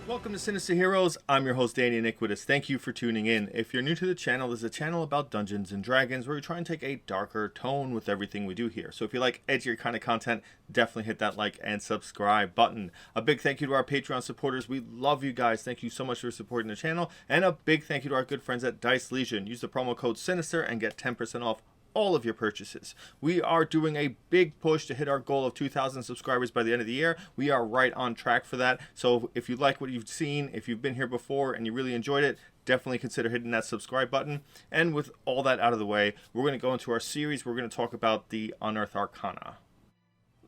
Welcome to Sinister Heroes. I'm your host, Danny Iniquitous. Thank you for tuning in. If you're new to the channel, there's a channel about Dungeons and Dragons where we try and take a darker tone with everything we do here. So if you like edgier kind of content, definitely hit that like and subscribe button. A big thank you to our Patreon supporters. We love you guys. Thank you so much for supporting the channel. And a big thank you to our good friends at Dice Legion. Use the promo code SINISTER and get 10% off all of your purchases. We are doing a big push to hit our goal of 2,000 subscribers by the end of the year. We are right on track for that. So if you like what you've seen, if you've been here before and you really enjoyed it, definitely consider hitting that subscribe button. And with all that out of the way, we're going to go into our series. We're going to talk about the Unearthed Arcana.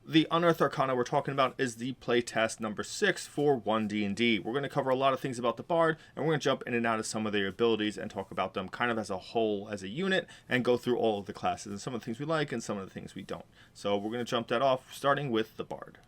The Unearthed Arcana we're talking about is the playtest number 6 for 1D&D. We're going to cover a lot of things about the Bard, and we're going to jump in and out of some of their abilities and talk about them kind of as a whole, as a unit, and go through all of the classes and some of the things we like and some of the things we don't. So we're going to jump that off, starting with the Bard.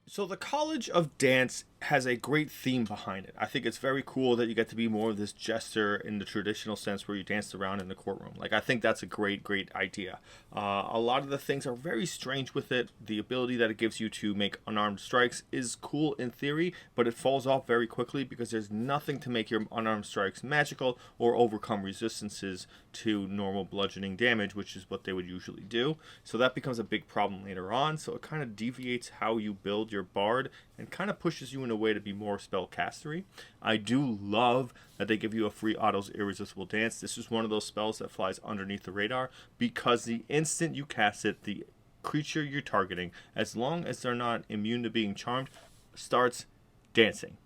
So the College of Dance has a great theme behind it. I think it's very cool that you get to be more of this jester in the traditional sense where you dance around in the courtroom. Like, I think that's a great idea. A lot of the things are very strange with it. The ability that it gives you to make unarmed strikes is cool in theory, but it falls off very quickly because there's nothing to make your unarmed strikes magical or overcome resistances to normal bludgeoning damage, which is what they would usually do. So that becomes a big problem later on. So it kind of deviates how you build your Bard and kind of pushes you in a way to be more spellcastery. I do love that they give you a free Otto's Irresistible Dance. This is one of those spells that flies underneath the radar because the instant you cast it, the creature you're targeting, as long as they're not immune to being charmed, starts dancing.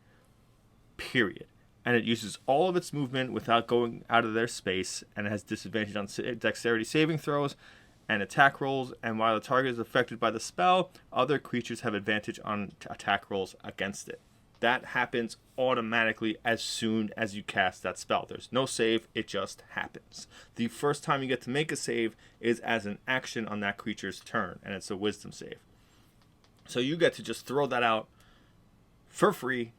Period. And it uses all of its movement without going out of their space, and it has disadvantage on dexterity saving throws and attack rolls, and while the target is affected by the spell, other creatures have advantage on attack rolls against it. That happens automatically as soon as you cast that spell. There's no save, it just happens. The first time you get to make a save is as an action on that creature's turn, and it's a wisdom save. So you get to just throw that out for free.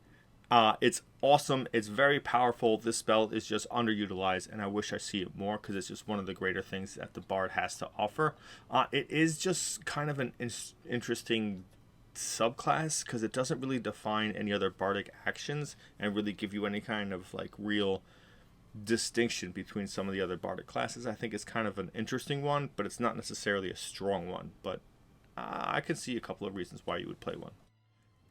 It's awesome. It's very powerful. This spell is just underutilized, and I wish I see it more because it's just one of the greater things that the Bard has to offer. It is just kind of an interesting subclass because it doesn't really define any other bardic actions and really give you any kind of like real distinction between some of the other bardic classes. I think it's kind of an interesting one, but it's not necessarily a strong one. But I can see a couple of reasons why you would play one.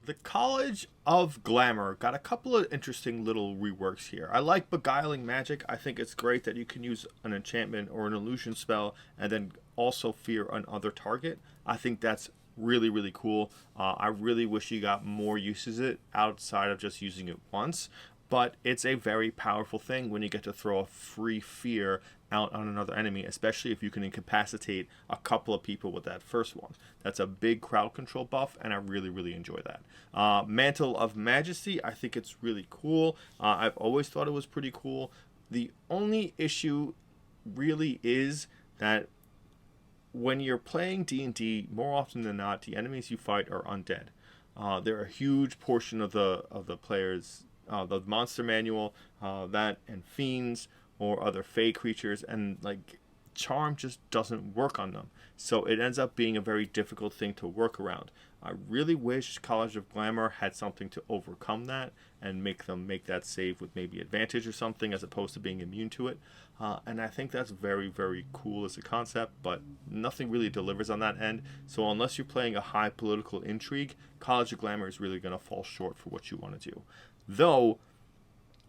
The College of Glamour got a couple of interesting little reworks here. I like Beguiling Magic. I think it's great that you can use an enchantment or an illusion spell and then also fear another target. I think that's really cool. I really wish you got more uses of it outside of just using it once. But it's a very powerful thing when you get to throw a free fear out on another enemy, especially if you can incapacitate a couple of people with that first one. That's a big crowd control buff, and I really enjoy that. Mantle of Majesty, I think it's really cool. I've always thought it was pretty cool. The only issue really is that when you're playing D&D, more often than not, the enemies you fight are undead. They're a huge portion of the players' the monster manual, that and fiends or other fey creatures, and like charm just doesn't work on them. So it ends up being a very difficult thing to work around. I really wish College of Glamour had something to overcome that and make them make that save with maybe advantage or something as opposed to being immune to it. And I think that's very cool as a concept, but nothing really delivers on that end. So unless you're playing a high political intrigue, College of Glamour is really going to fall short for what you want to do. Though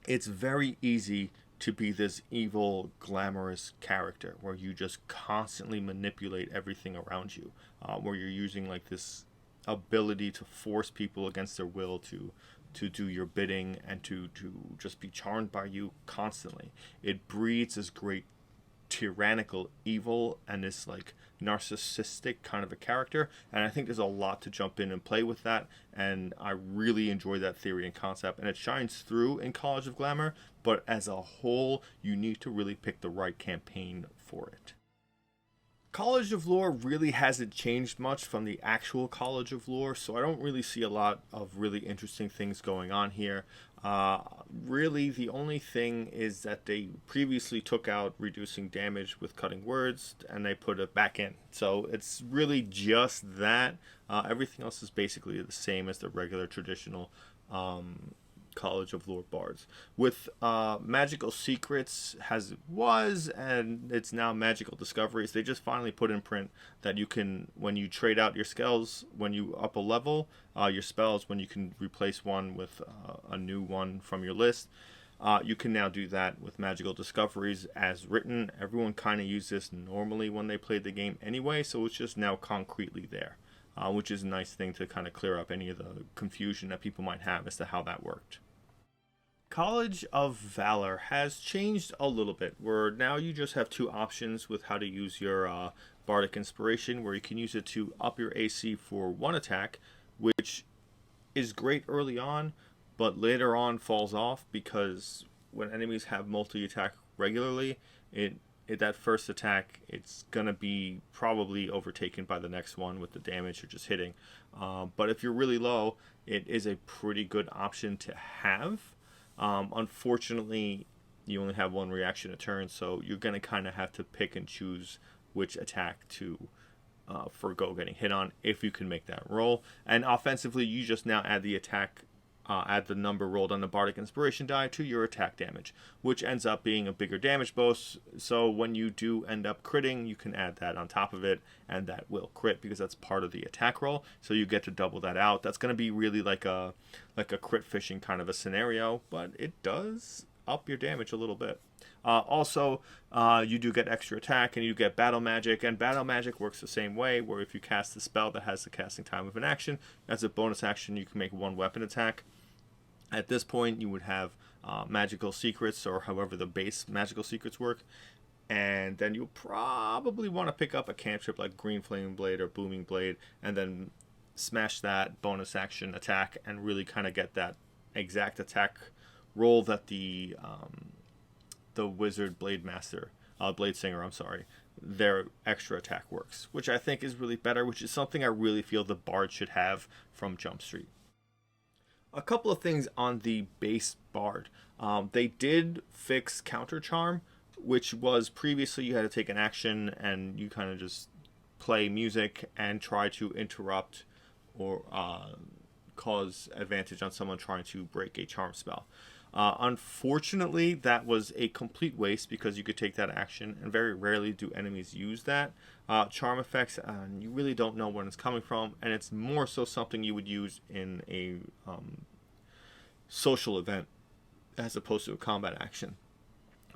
it's very easy to be this evil, glamorous character where you just constantly manipulate everything around you, where you're using like this ability to force people against their will to do your bidding and to just be charmed by you constantly. It breeds this great tyrannical evil and this like narcissistic kind of a character, and I think there's a lot to jump in and play with that, and I really enjoy that theory and concept, and it shines through in College of Glamour, but as a whole you need to really pick the right campaign for it. College of Lore really hasn't changed much from the actual College of Lore, so I don't really see a lot of really interesting things going on here. Really, the only thing is that they previously took out reducing damage with cutting words, and they put it back in. So it's really just that. Everything else is basically the same as the regular traditional College of Lord Bards. With Magical Secrets as it was, and it's now Magical Discoveries, they just finally put in print that you can, when you trade out your skills, when you up a level, your spells, when you can replace one with a new one from your list, you can now do that with Magical Discoveries as written. Everyone kind of used this normally when they played the game anyway, so it's just now concretely there. Which is a nice thing to kind of clear up any of the confusion that people might have as to how that worked. College of Valor has changed a little bit, where now you just have two options with how to use your Bardic Inspiration, where you can use it to up your AC for one attack, which is great early on, but later on falls off because when enemies have multi-attack regularly, that first attack, it's going to be probably overtaken by the next one with the damage you're just hitting. But if you're really low, it is a pretty good option to have. Unfortunately, you only have one reaction a turn, so you're going to kind of have to pick and choose which attack to forgo getting hit on if you can make that roll. And offensively, you just now add the attack add the number rolled on the Bardic Inspiration die to your attack damage, which ends up being a bigger damage bonus. So when you do end up critting, you can add that on top of it, and that will crit because that's part of the attack roll. So you get to double that out. That's going to be really like a crit fishing kind of a scenario, but it does up your damage a little bit. Also, you do get extra attack, and you get battle magic, and battle magic works the same way, where if you cast a spell that has the casting time of an action, as a bonus action you can make one weapon attack. At this point you would have magical secrets, or however the base magical secrets work, and then you'll probably want to pick up a cantrip like Green Flame Blade or Booming Blade, and then smash that bonus action attack and really kind of get that exact attack roll that the wizard Blade Singer, their extra attack works, which I think is really better, which is something I really feel the bard should have from Jump Street. A couple of things on the base bard. They did fix counter charm, which was previously you had to take an action and you kind of just play music and try to interrupt or cause advantage on someone trying to break a charm spell. Unfortunately, that was a complete waste because you could take that action, and very rarely do enemies use that charm effects, and you really don't know where it's coming from, and it's more so something you would use in a social event as opposed to a combat action.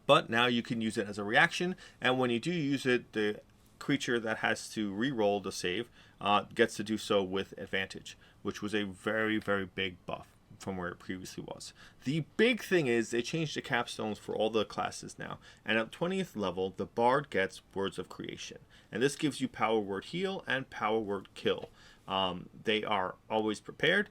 But now you can use it as a reaction, and when you do use it, the creature that has to re-roll the save gets to do so with advantage, which was a very, very big buff from where it previously was. The big thing is they changed the capstones for all the classes now, and at 20th level the bard gets Words of Creation, and this gives you power word heal and power word kill. They are always prepared,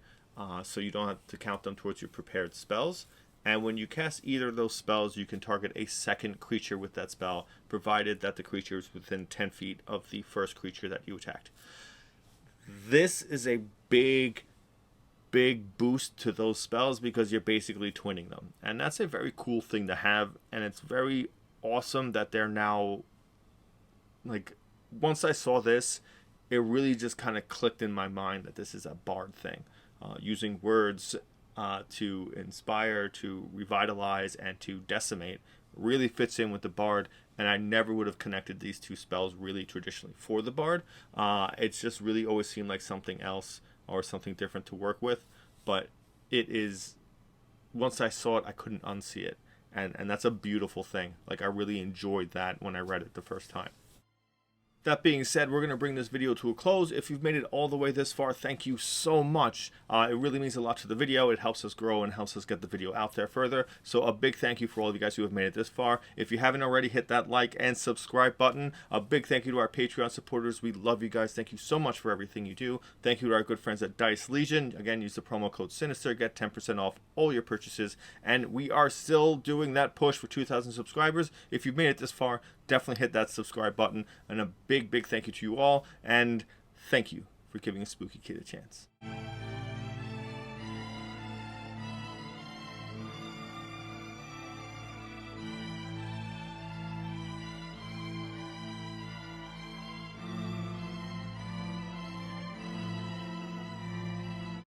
so you don't have to count them towards your prepared spells, and when you cast either of those spells you can target a second creature with that spell, provided that the creature is within 10 feet of the first creature that you attacked. This is a big boost to those spells because you're basically twinning them, and that's a very cool thing to have, and it's very awesome that they're now, like, once I saw this, it really just kind of clicked in my mind that this is a bard thing. Using words to inspire, to revitalize, and to decimate really fits in with the bard, and I never would have connected these two spells really traditionally for the bard. It's just really always seemed like something else or something different to work with, but it is, once I saw it I couldn't unsee it, and that's a beautiful thing. Like, I really enjoyed that when I read it the first time. That being said, we're going to bring this video to a close. If you've made it all the way this far, thank you so much. It really means a lot to the video. It helps us grow and helps us get the video out there further. So a big thank you for all of you guys who have made it this far. If you haven't already, hit that like and subscribe button. A big thank you to our Patreon supporters. We love you guys. Thank you so much for everything you do. Thank you to our good friends at Dice Legion. Again, use the promo code Sinister. Get 10% off all your purchases. And we are still doing that push for 2,000 subscribers. If you've made it this far, definitely hit that subscribe button, and a big thank you to you all, and thank you for giving a spooky kid a chance.